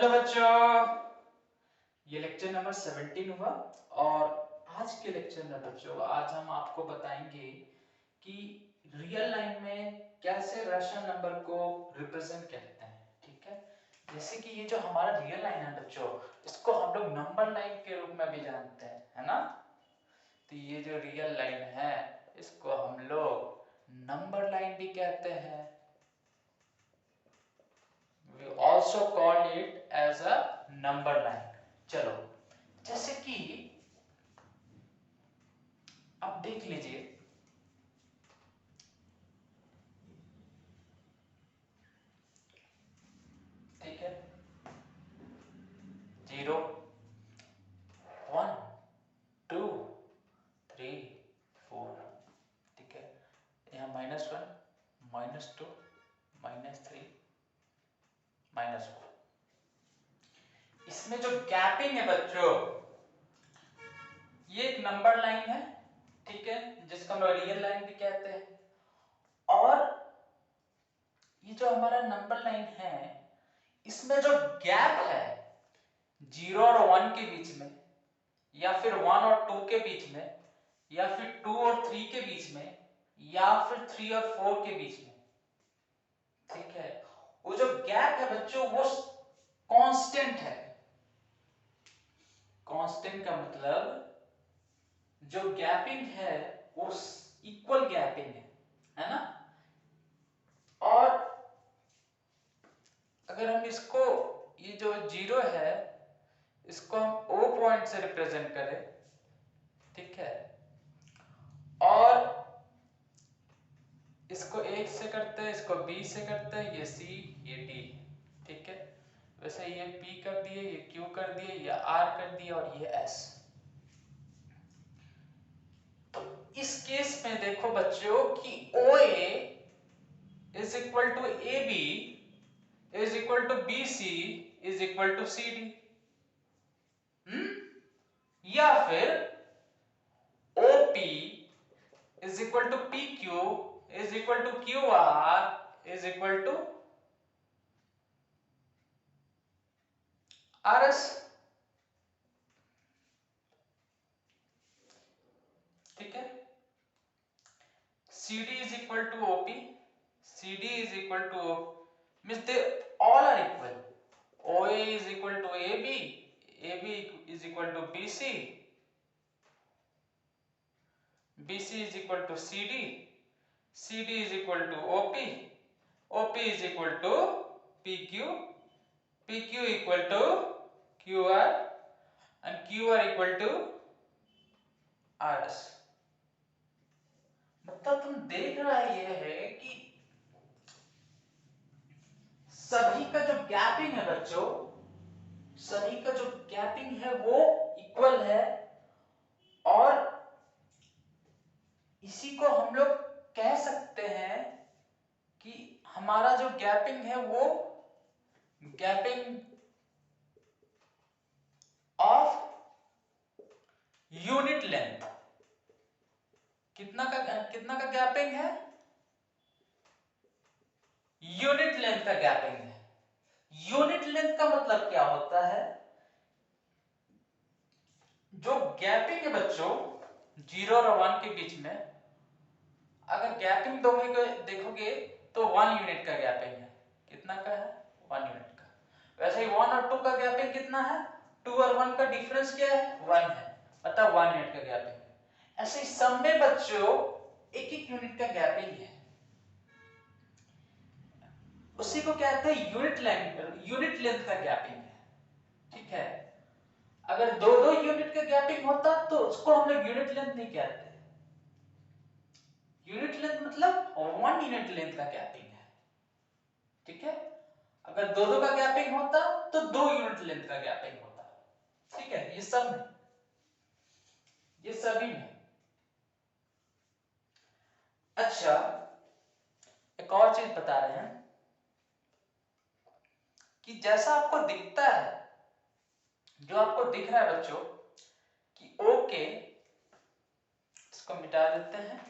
Hello बच्चों, ये lecture number 17 हुआ। और आज के लेक्चर में बच्चों आज हम आपको बताएंगे कि रियल लाइन में कैसे रैशनल नंबर को रिप्रेजेंट करते हैं। ठीक है, जैसे कि ये जो हमारा रियल लाइन है बच्चों, इसको हम लोग नंबर लाइन के रूप में भी जानते हैं, है ना। तो ये जो रियल लाइन है इसको हम लोग नंबर लाइन भी कहते हैं। We also call it as a number line। चलो, जैसे कि आप देख लीजिए, ठीक है, 0 1 2 3 4, ठीक है, यहाँ -1 -2 -3 -4। इसमें जो गैपिंग है बच्चों, ये एक नंबर लाइन है, ठीक है, जिसको हम रियल लाइन भी कहते हैं। और ये जो हमारा नंबर लाइन है, इसमें जो गैप है 0 और 1 के बीच में, या फिर 1 और 2 के बीच में, या फिर 2 और 3 के बीच में, या फिर 3 और 4 के बीच में, ठीक है, वो जो गैप है बच्चों वो कांस्टेंट है। कांस्टेंट का मतलब जो गैपिंग है वो इक्वल गैपिंग है ना। और अगर हम इसको, ये जो 0 है इसको हम O पॉइंट से रिप्रेजेंट करें, ठीक है, और इसको 1 से करते हैं, इसको B से करते हैं, ये C ये D, ठीक है। वैसे ये P कर दिए, ये Q कर दिए, ये R कर दिए और ये S। तो इस केस में देखो बच्चों कि OA is equal to AB is equal to BC is equal to CD, या फिर OP is equal to PQ is equal to QR is equal to RS, ठीक है। CD is equal to OP, CD is equal to means they all are equal। OA is equal to AB, AB is equal to BC, BC is equal to CD, CD is equal to OP, OP is equal to PQ, PQ equal to QR and QR equal to RS। मतलब तुम देख रहा है ये है कि सभी का जो गैपिंग है बच्चों, सभी का जो गैपिंग है वो इक्वल है। और इसी को हम लोग कह सकते हैं कि हमारा जो गैपिंग है वो गैपिंग ऑफ यूनिट लेंथ। कितना का गैपिंग है? यूनिट लेंथ का गैपिंग है। यूनिट लेंथ का मतलब क्या होता है? जो गैपिंग है बच्चों 0 और 1 के बीच में, अगर गैपिंग देखोगे तो 1 यूनिट का गैपिंग है। कितना का है? 1 यूनिट का। वैसे ही 1 और 2 का गैपिंग कितना है? 2 और 1 का डिफरेंस क्या है? 1 है, मतलब 1 यूनिट का गैपिंग है। ऐसे ही सब में बच्चों एक एक यूनिट का गैपिंग है। उसी को कहते हैं यूनिट लेंथ का गैपिंग है, ठीक है। अगर दो दो यूनिट का गैपिंग होता तो उसको हम लोग यूनिट लेंथ नहीं कहते। यूनिट लेंथ मतलब 1 यूनिट लेंथ का गैपिंग है, ठीक है। अगर दो दो का गैपिंग होता तो 2 यूनिट लेंथ का गैपिंग होता, ठीक है। ये सब में, ये सभी में। अच्छा, एक और चीज बता रहे हैं कि जैसा आपको दिखता है, जो आपको दिख रहा है बच्चों कि ओके, इसको मिटा देते हैं।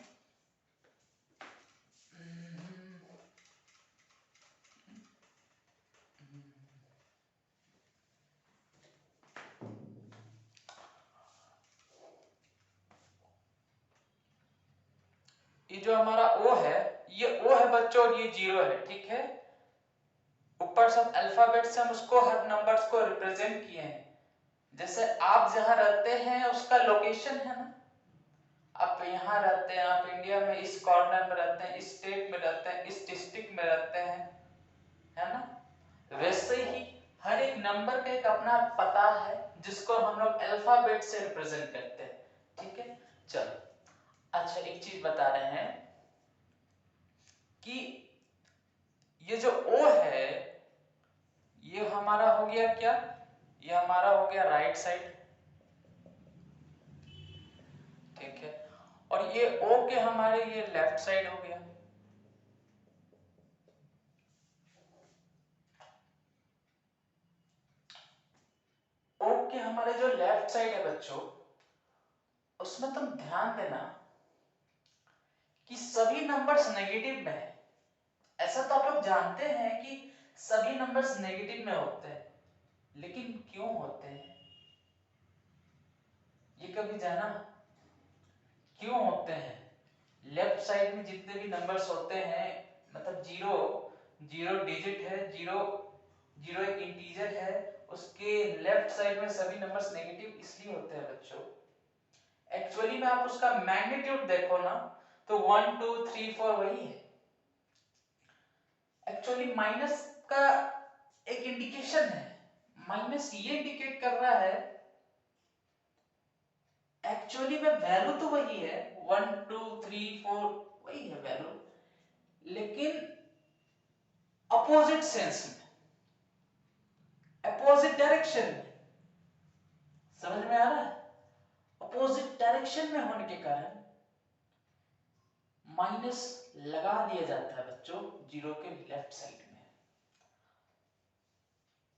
ये जो हमारा O है, ये O है बच्चों और ये 0 है, ठीक है। ऊपर सब अल्फाबेट से हम उसको हर नंबर्स को रिप्रेजेंट किए हैं। जैसे आप जहां रहते हैं उसका लोकेशन है ना, आप यहाँ रहते हैं, आप इंडिया में इस कॉर्नर में रहते हैं, इस स्टेट में रहते हैं, इस डिस्ट्रिक्ट में रहते हैं, है ना। वैसे ही हर एक नंबर का एक अपना पता है जिसको हम लोग अल्फाबेट से रिप्रेजेंट करते हैं, ठीक है। चलो अच्छा एक चीज बता रहे हैं कि ये जो O है ये हमारा हो गया क्या, ये हमारा हो गया राइट साइड, ठीक है। और ये O के हमारे ये लेफ्ट साइड हो गया। O के हमारे जो लेफ्ट साइड है बच्चों, उसमें तुम ध्यान देना कि सभी नंबर्स नेगेटिव में है। ऐसा तो आप लोग जानते हैं कि सभी नंबर्स नेगेटिव में होते हैं, लेकिन क्यों होते हैं ये कभी जाना, क्यों होते हैं। लेफ्ट साइड में जितने भी नंबर्स होते हैं, मतलब जीरो, जीरो डिजिट है, जीरो जीरो एक इंटीजर है, उसके लेफ्ट साइड में सभी नंबर्स नेगेटिव इसलिए होते हैं बच्चों। एक्चुअली में आप उसका मैग्नीट्यूड देखो ना तो 1 2 3 4 वही है। एक्चुअली माइनस का एक इंडिकेशन है, माइनस ये इंडिकेट कर रहा है, एक्चुअली में वैल्यू तो वही है 1 2 3 4 वही है वैल्यू, लेकिन अपोजिट सेंस में, अपोजिट डायरेक्शन में। समझ में आ रहा है, अपोजिट डायरेक्शन में होने के कारण माइनस लगा दिया जाता है बच्चों जीरो के लेफ्ट साइड में।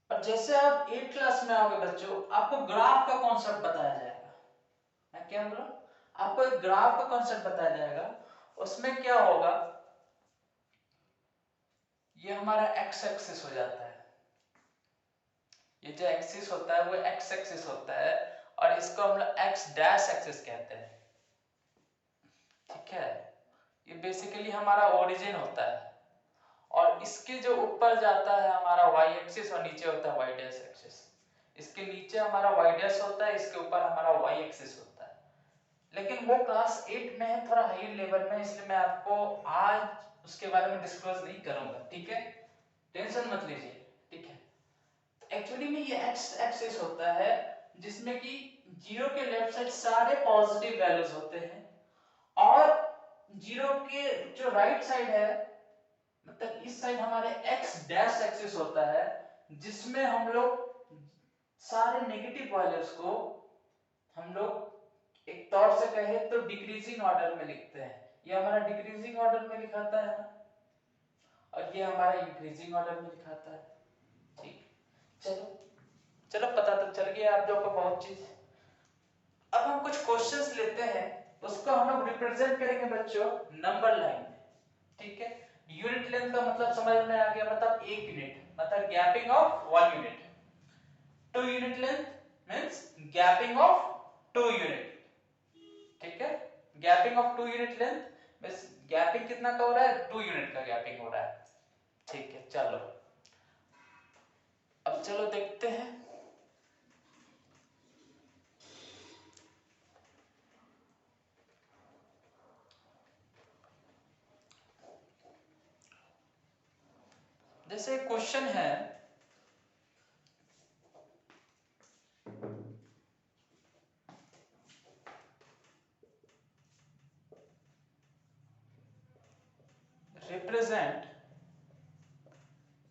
और जैसे आप 8th क्लास में आओगे बच्चों, आपको ग्राफ का कॉन्सेप्ट बताया जाएगा। मैं क्या बोला, आपको एक ग्राफ का कॉन्सेप्ट बताया जाएगा। उसमें क्या होगा, ये हमारा एक्स एक्सिस हो जाता है, ये जो एक्सिस होता है वो एक्स एक्सिस होता है, और इसको हम लोग एक्स डैश एक्सिस कहते हैं, ठीक है। ये बेसिकली हमारा ओरिजिन होता है, और इसके जो ऊपर जाता है हमारा वाई एक्सिस और नीचे होता है वाई डैश एक्सिस। इसके नीचे हमारा वाई डैश होता है, इसके ऊपर हमारा वाई एक्सिस होता है। लेकिन वो क्लास 8 में है, थोड़ा हाई लेवल में, इसलिए मैं आपको आज उसके बारे में डिस्क्लोज नहीं करूंगा, ठीक है, टेंशन मत लीजिए, ठीक है। एक्चुअली में ये एक्स एक्सिस होता है जिसमें कि जीरो के लेफ्ट साइड सारे पॉजिटिव वैल्यूज होते हैं, और जीरो के जो राइट साइड है, मतलब इस साइड हमारे एक्स डैश एक्सिस होता है, जिसमें हम लोग सारे नेगेटिव वैल्यूज को हम लोग एक तौर से कहे तो डिक्रीजिंग ऑर्डर में लिखते हैं। ये हमारा डिक्रीजिंग ऑर्डर में लिखाता है ना, और ये हमारा इंक्रीजिंग ऑर्डर में लिखाता है, ठीक। चलो चलो पता तो चल गया आप लोगों को बहुत चीज। अब हम कुछ क्वेश्चंस लेते हैं, उसको हम लोग रिप्रेजेंट करेंगे बच्चों नंबर लाइन में, ठीक है। यूनिट लेंथ का मतलब समझ में आ गया, मतलब 1 यूनिट, मतलब gapping of 1 unit. 2 unit length means gapping of 2 unit, ठीक है। Gapping of 2 unit length means gapping कितना का हो रहा है, 2 यूनिट का गैपिंग हो रहा है, ठीक है। चलो अब चलो देखते हैं। जैसे क्वेश्चन है, represent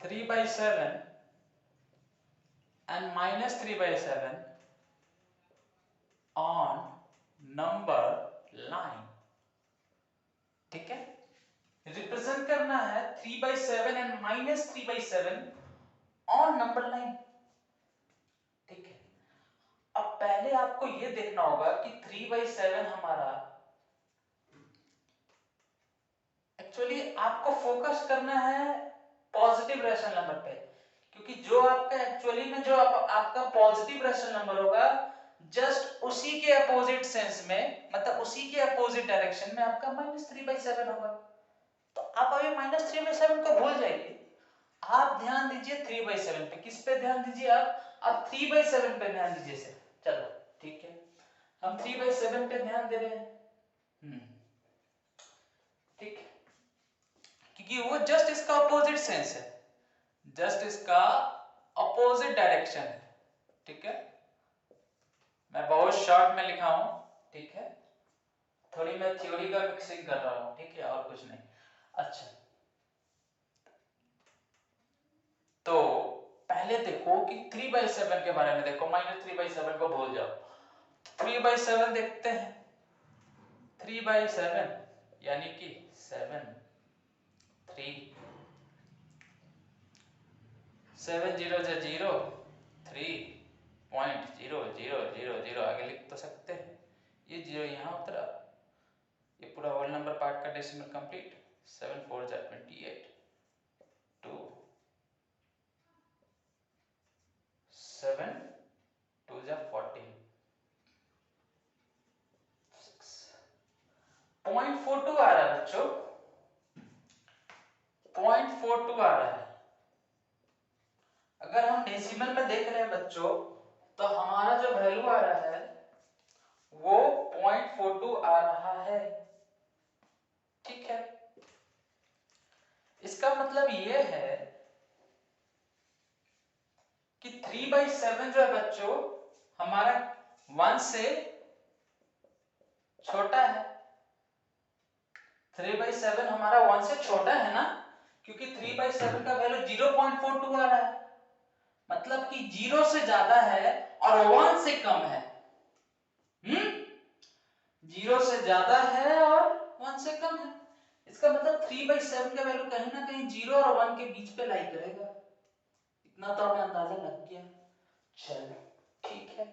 3/7 and -3/7 on number line, ठीक है। रिप्रेजेंट करना है 3/7 एंड -3/7 ऑन नंबर लाइन, ठीक है। अब पहले आपको ये देखना होगा कि 3/7 हमारा, एक्चुअली आपको फोकस करना है पॉजिटिव रैशनल नंबर पे, क्योंकि जो आपका एक्चुअली में जो आपका पॉजिटिव रैशनल नंबर होगा, जस्ट उसी के अपोजिट सेंस में, मतलब उसी के अपोजिट डायरेक्शन में आपका -3/7 होगा। तो आप अभी -3/7 को भूल जाइए, आप ध्यान दीजिए 3/7 पे। किस पे ध्यान दीजिए आप 3/7 पे ध्यान दीजिए सर। चलो ठीक है, हम 3/7 पे ध्यान दे रहे हैं। ठीक, क्योंकि वो जस्ट इसका अपोजिट सेंस है, जस्ट इसका अपोजिट डायरेक्शन है। ठीक है, मैं बहुत शॉर्ट में लिखा हूं, ठीक है, थोड़ी मैं थ्योरी का मिक्सिंग कर रहा हूं, ठीक है, और कुछ नहीं। अच्छा, तो पहले देखो कि 3/7 के बारे में देखो, -3/7 को भूल जाओ। 3/7 देखते हैं। 3/7 यानी कि 7 3 7 0 0 3.0000 आगे लिख तो सकते हैं। ये 0 यहाँ उतरा, ये पूरा होल नंबर पार्ट का डेसिमल कंप्लीट। 7 4 28, 2 7 2 14, 6 0.42 आ रहा है बच्चों, 0.42 आ रहा है। अगर हम डेसिमल में देख रहे हैं बच्चों, तो हमारा जो वैल्यू आ रहा है वो 0.42 आ रहा है। ठीक है, इसका मतलब ये है कि 3/7 जो है बच्चों हमारा 1 से छोटा है। 3/7 हमारा 1 से छोटा है ना, क्योंकि 3/7 का वैल्यू 0.42 आ रहा है, मतलब कि 0 से ज्यादा है और 1 से कम है। 0 से ज्यादा है और 1 से कम है। इसका मतलब 3/7 का वैल्यू कहीं ना कहीं 0 और 1 के बीच पे लाई करेगा। इतना तो हमें अंदाजा लग गया। चलो ठीक है,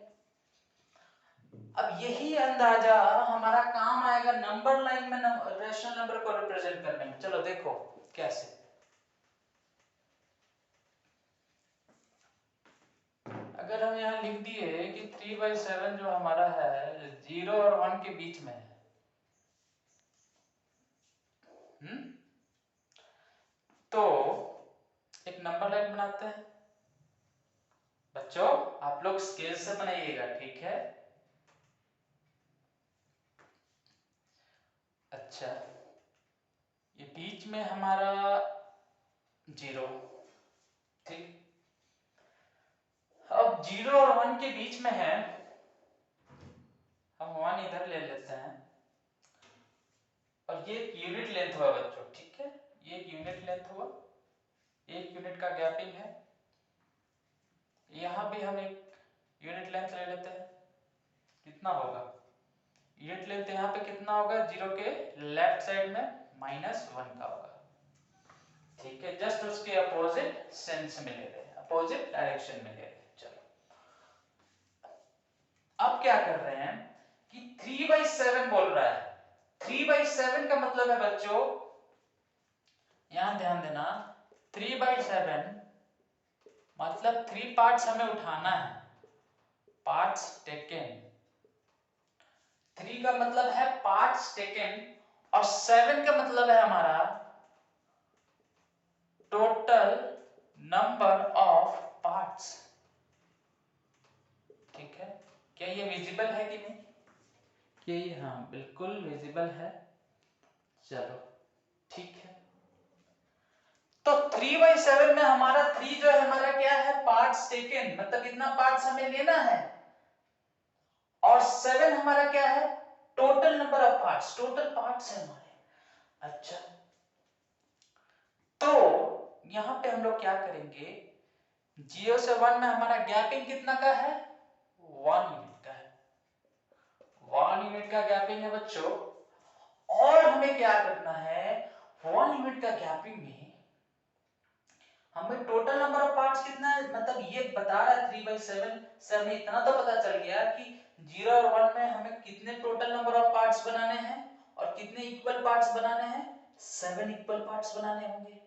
अब यही अंदाजा हमारा काम आएगा नंबर लाइन में रेशनल नंबर को रिप्रेजेंट करने में। चलो देखो कैसे। अगर हम यहाँ लिख दिए कि 3/7 जो हमारा है 0 और 1 के बीच में है, तो एक नंबर लाइन बनाते हैं। बच्चों आप लोग स्केल से बनाइएगा, ठीक है। अच्छा, ये बीच में हमारा 0, ठीक। अब 0 और 1 के बीच में है, हम 1 इधर ले लेते हैं, और ये एक यूनिट लेंथ हुआ बच्चों, ठीक है, ये एक यूनिट लेंथ हुआ, 1 यूनिट का गैपिंग है। यहां भी हम एक यूनिट लेंथ ले लेते हैं, कितना होगा यूनिट लेंथ यहाँ पे कितना होगा, 0 के लेफ्ट साइड में -1 का होगा। ठीक है, जस्ट उसके अपोजिट सेंस में ले रहे हैं, अपोजिट डायरेक्शन में ले रहे हैं। चलो अब क्या कर रहे हैं कि 3/7 बोल रहा है। 3/7 का मतलब है बच्चों, यहां ध्यान देना, 3/7 मतलब 3 पार्ट्स हमें उठाना है, पार्ट्स टेकन। 3 का मतलब है पार्ट्स टेकन, और 7 का मतलब है हमारा टोटल नंबर ऑफ पार्ट्स। ठीक है, क्या ये विजिबल है कि नहीं, क्या ये, हाँ बिल्कुल विजिबल है। चलो ठीक है, तो 3/7 में हमारा 3 जो है हमारा क्या है, पार्ट्स टेकन, मतलब इतना पार्ट्स हमें लेना है, और 7 हमारा क्या है, total number of parts, total parts है हमारे। अच्छा, तो यहां पे हम लोग क्या करेंगे, 0 से 1 में हमारा गैपिंग कितना का है, 1 यूनिट का है, 1 यूनिट का गैपिंग है बच्चों। और हमें क्या करना है, 1 यूनिट का गैपिंग में हमें टोटल नंबर ऑफ पार्ट्स कितना है, मतलब ये बता रहा है 3/7 से हमें इतना तो पता चल गया कि 0 और 1 में हमें कितने टोटल नंबर ऑफ पार्ट्स बनाने हैं, और कितने इक्वल पार्ट्स बनाने हैं, 7 इक्वल पार्ट्स बनाने होंगे,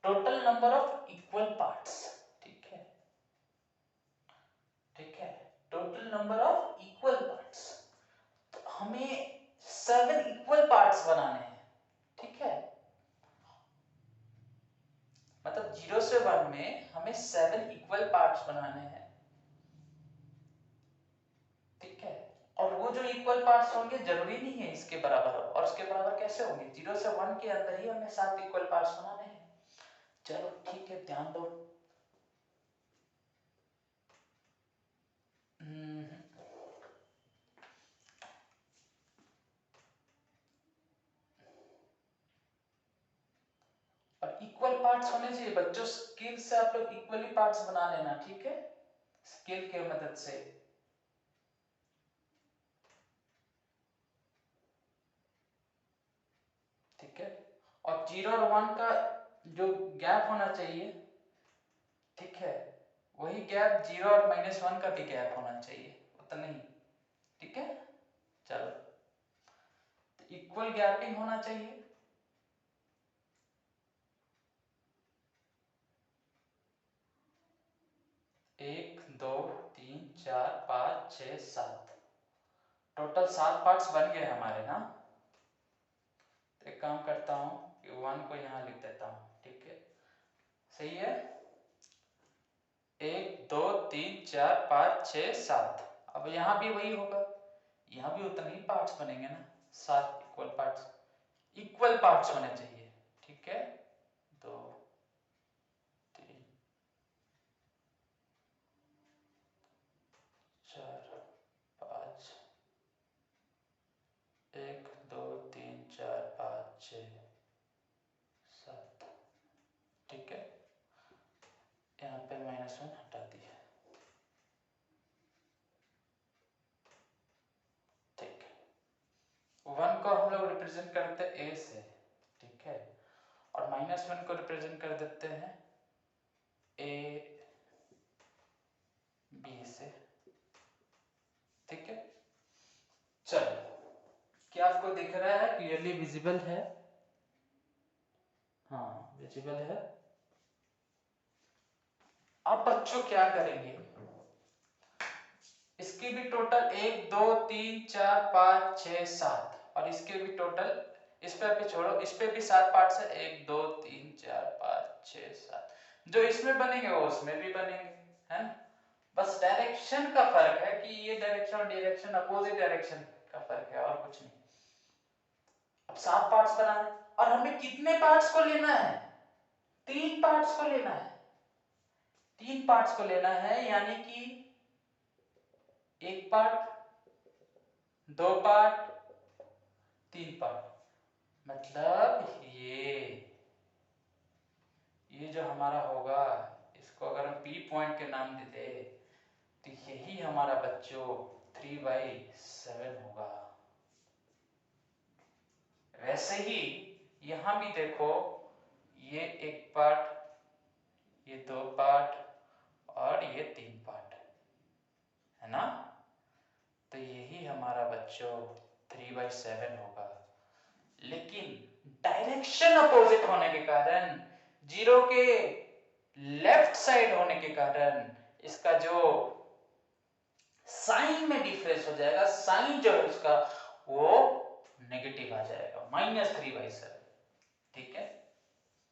total number of equal parts. ठीक है, पार्ट्स बनाने हैं, ठीक है। मतलब 0 से 1 में हमें 7 इक्वल पार्ट्स बनाने हैं, ठीक है। और वो जो इक्वल पार्ट्स होंगे जरूरी नहीं है इसके बराबर हो, और उसके बराबर कैसे होंगे, 0 से 1 के अंदर ही हमें 7 इक्वल पार्ट्स बनाने हैं। चलो ठीक है, ध्यान दो। और इक्वल पार्ट्स होने चाहिए बच्चों, स्केल से आप लोग इक्वली पार्ट्स बना लेना, ठीक है, स्केल के मदद से। ठीक है, और 0 और 1 का जो गैप होना चाहिए, ठीक है, वही गैप 0 और -1 का भी गैप होना चाहिए, उतना ही, ठीक है। चलो, तो इक्वल गैपिंग होना चाहिए। एक, दो, तीन, चार, 5, 6, 7, टोटल 7 पार्ट्स बन गए हमारे ना। तो एक काम करता हूं कि 1 को यहां लिख देता हूं, ठीक है, सही है। 1, 2, 3, 4, 5, 6, 7। अब यहां भी वही होगा, यहां भी उतने ही पार्ट्स बनेंगे ना, 7 इक्वल पार्ट्स, इक्वल पार्ट्स होने चाहिए, ठीक है। 2, 3, 4, 5, 1, 2, 3, 4, 5, 6, 7, ठीक है। यहाँ पे -1 हटा दिया, ठीक है। 1 को हम लोग रिप्रेजेंट करते हैं A से, ठीक है, और -1 को रिप्रेजेंट कर देते हैं A B से, ठीक है। चलो, क्या आपको दिख रहा है, क्लियरली विजिबल है? हाँ, विजिबल है। अब बच्चों क्या करेंगे, इसकी भी टोटल 1, 2, 3, 4, 5, 6, 7, और इसके भी टोटल, इस पे भी छोड़ो, इस पे भी 7 पार्ट्स है, 1, 2, 3, 4, 5, 6, 7। जो इसमें बनेंगे वो उसमें भी बनेंगे, है ना। बस डायरेक्शन का फर्क है कि ये डायरेक्शन और डायरेक्शन अपोजिट डायरेक्शन का फर्क है, और कुछ नहीं। अब 7 पार्ट्स बनाने, और हमें कितने पार्ट्स को लेना है, 3 पार्ट्स को लेना है, 3 पार्ट्स को लेना है, यानी कि 1 पार्ट, 2 पार्ट, 3 पार्ट। मतलब ये जो हमारा होगा, इसको अगर हम P पॉइंट के नाम देते तो यही हमारा बच्चों 3/7 होगा। वैसे ही यहां भी देखो, ये 1 पार्ट, ये 2 पार्ट, और ये 3 पार्ट, है ना। तो यही हमारा बच्चों 3/7 होगा। लेकिन डायरेक्शन अपोजिट होने के कारण, 0 के लेफ्ट साइड होने के कारण, इसका जो साइन में डिफरेंस हो जाएगा, साइन जो है उसका वो नेगेटिव आ जाएगा, -3/7, ठीक है,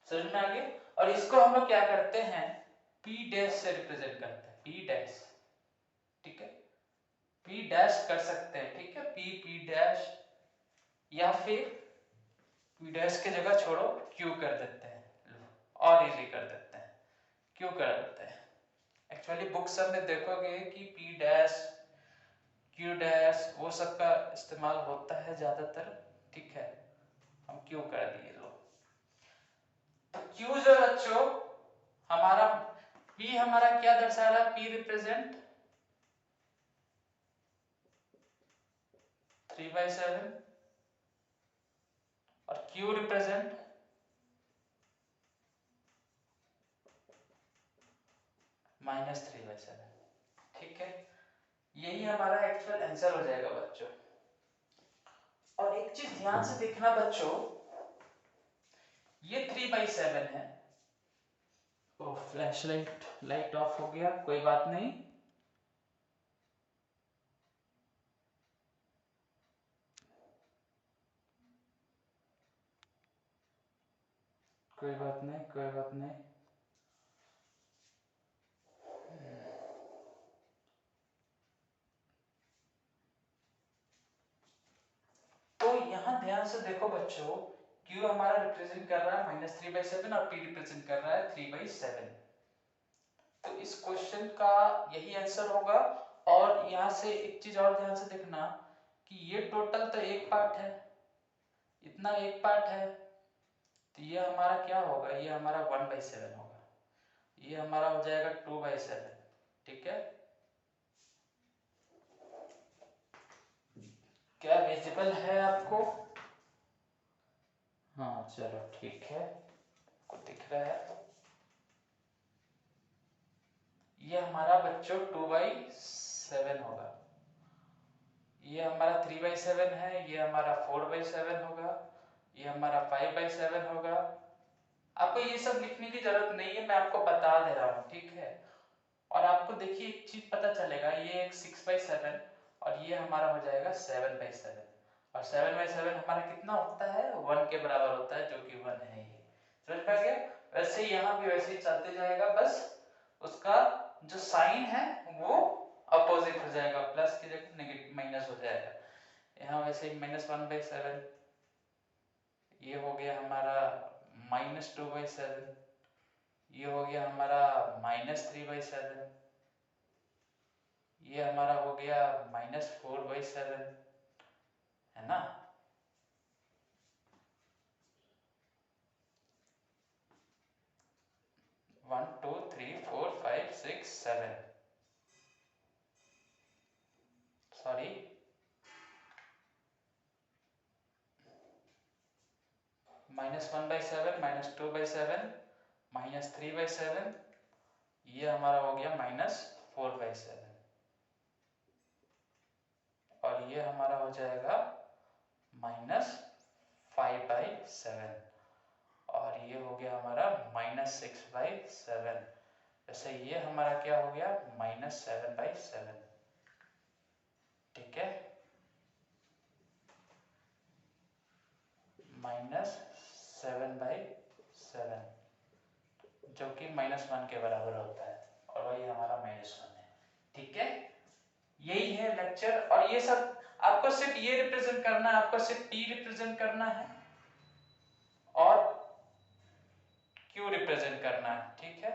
समझ में आ गया। और इसको हम लोग क्या करते हैं, P डैश से रिप्रेजेंट करते हैं, P डैश, ठीक है, P डैश कर सकते हैं, ठीक है, P डैश, या फिर P डैश की जगह छोड़ो Q कर देते हैं, और इजी कर देते हैं, Q कर देते हैं। एक्चुअली बुक सब में देखोगे कि P डैश, Q डैश, वो सब का इस्तेमाल होता है ज्यादातर, ठीक है, हम Q कर दिए लो। तो Q जो बच्चों हमारा, P हमारा क्या दर्शा रहा है, P रिप्रेजेंट 3/7, और Q रिप्रेजेंट -3/7, ठीक है। यही हमारा एक्चुअल आंसर हो जाएगा बच्चों। और एक चीज ध्यान से देखना बच्चों, ये 3/7 है। ओ, फ्लैश लाइट ऑफ हो गया, कोई बात नहीं। कोई बात नहीं, कोई बात नहीं। तो यहाँ ध्यान से देखो बच्चों, Q हमारा रिप्रेजेंट कर रहा है -3/7 और P रिप्रेजेंट कर रहा है 3/7। तो इस क्वेश्चन का यही आंसर होगा। और यहाँ से एक चीज और ध्यान से देखना कि ये टोटल तो एक पार्ट है, इतना एक पार्ट है, तो ये हमारा क्या होगा, ये हमारा 1/7 होगा, ये हमारा हो जाएगा 2/7। ठीक है, क्या विजिबल है आपको? हाँ चलो ठीक है, आपको दिख रहा है। ये हमारा बच्चों 2/7 होगा, ये हमारा 3/7 है, ये हमारा 4/7 होगा, ये हमारा 5/7 होगा। आपको ये सब लिखने की जरूरत नहीं है, मैं आपको बता दे रहा हूँ, ठीक है। और आपको देखिए एक चीज पता चलेगा, ये एक 6/7 और ये हमारा हो जाएगा 7/7। और 7/7 हमारा कितना होता है, 1 के बराबर होता है, जो कि 1 है। ये समझ पा गया? वैसे यहाँ भी वैसे ही चलते जाएगा, बस उसका जो साइन है वो अपोजिट हो जाएगा, प्लस की जगह नेगेटिव माइनस हो जाएगा। यहाँ वैसे ही -1/7, ये हो गया हमारा -2/7, ये हो गया हमारा -3/7, ये हमारा हो गया -4/7, है ना। One two three four five six seven, sorry -1/7, -2/7, -3/7, ये हमारा हो गया -4/7, और ये हमारा हो जाएगा -5/7, और ये हो गया हमारा -6/7। वैसे ये हमारा क्या हो गया, -7/7। ठीक है, -7/7, जो कि -1 के बराबर होता है, और वही हमारा -1 है। ठीक है, यही है लेक्चर। और ये सब आपको सिर्फ ये रिप्रेजेंट करना है, आपको सिर्फ T रिप्रेजेंट करना है और Q रिप्रेजेंट करना है। ठीक है,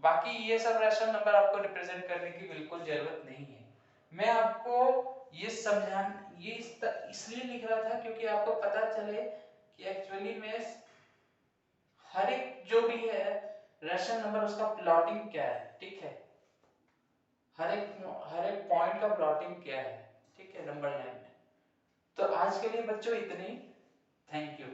बाकी ये सब रैशनल नंबर आपको रिप्रेजेंट करने की बिल्कुल जरूरत नहीं है। मैं आपको ये ये इसलिए लिख रहा था क्योंकि आपको पता चले कि एक्चुअली में हर एक जो भी है रैशनल नंबर, उसका प्लॉटिंग क्या है। ठीक है, हर एक पॉइंट का प्लॉटिंग क्या है। ठीक है, नंबर लाइन में। तो आज के लिए बच्चों इतनी, थैंक यू।